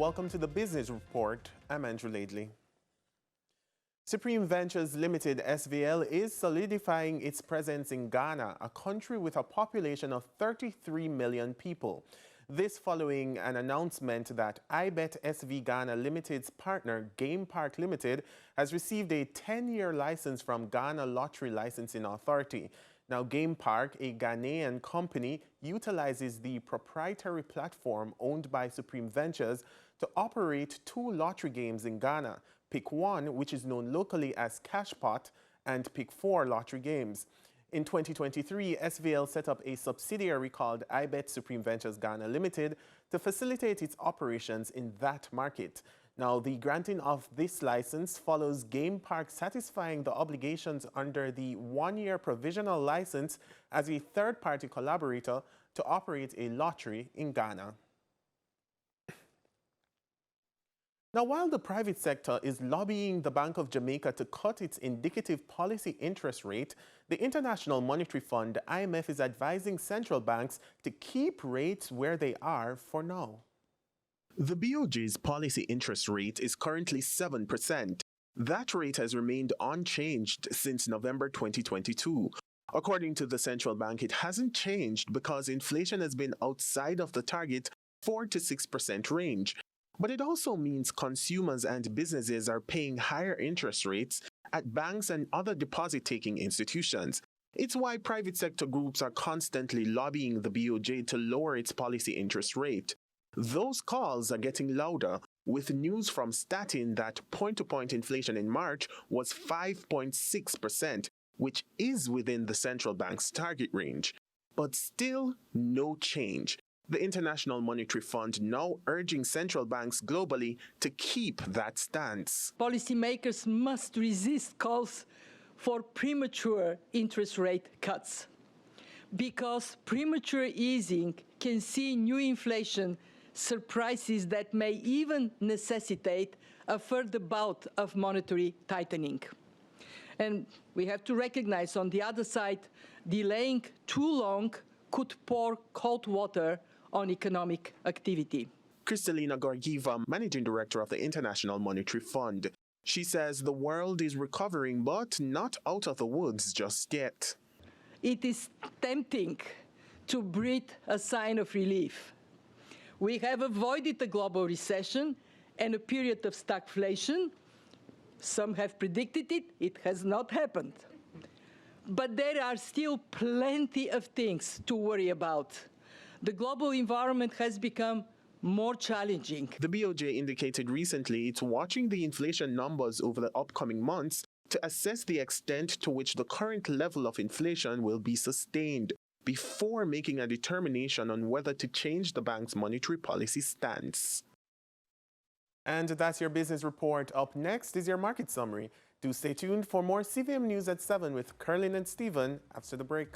Welcome to the Business Report. I'm Andrew Laidley. Supreme Ventures Limited, SVL, is solidifying its presence in Ghana, a country with a population of 33 million people. This following an announcement that iBet SV Ghana Limited's partner, Game Park Limited, has received a 10-year license from Ghana Lottery Licensing Authority. Now, Game Park, a Ghanaian company, utilizes the proprietary platform owned by Supreme Ventures to operate 2 lottery games in Ghana, Pick 1, which is known locally as Cashpot, and Pick 4 lottery games. In 2023, SVL set up a subsidiary called iBet Supreme Ventures Ghana Limited to facilitate its operations in that market. Now, the granting of this license follows Game Park satisfying the obligations under the 1-year provisional license as a third-party collaborator to operate a lottery in Ghana. Now, while the private sector is lobbying the Bank of Jamaica to cut its indicative policy interest rate, the International Monetary Fund, IMF, is advising central banks to keep rates where they are for now. The BOJ's policy interest rate is currently 7%. That rate has remained unchanged since November 2022. According to the central bank, it hasn't changed because inflation has been outside of the target 4 to 6% range. But it also means consumers and businesses are paying higher interest rates at banks and other deposit-taking institutions. It's why private sector groups are constantly lobbying the BOJ to lower its policy interest rate. Those calls are getting louder, with news from Statin that point-to-point inflation in March was 5.6%, which is within the central bank's target range. But still, no change. The International Monetary Fund now urging central banks globally to keep that stance. Policymakers must resist calls for premature interest rate cuts, because premature easing can see new inflation surprises that may even necessitate a further bout of monetary tightening. And we have to recognize, on the other side, delaying too long could pour cold water on economic activity. Kristalina Gorgieva, Managing Director of the International Monetary Fund. She says the world is recovering, but not out of the woods just yet. It is tempting to breathe a sign of relief. We have avoided a global recession and a period of stagflation. Some have predicted it. It has not happened. But there are still plenty of things to worry about. The global environment has become more challenging. The BOJ indicated recently it's watching the inflation numbers over the upcoming months to assess the extent to which the current level of inflation will be sustained before making a determination on whether to change the bank's monetary policy stance. And that's your business report. Up next is your market summary. Do stay tuned for more CVM News at 7 with Curlin and Stephen after the break.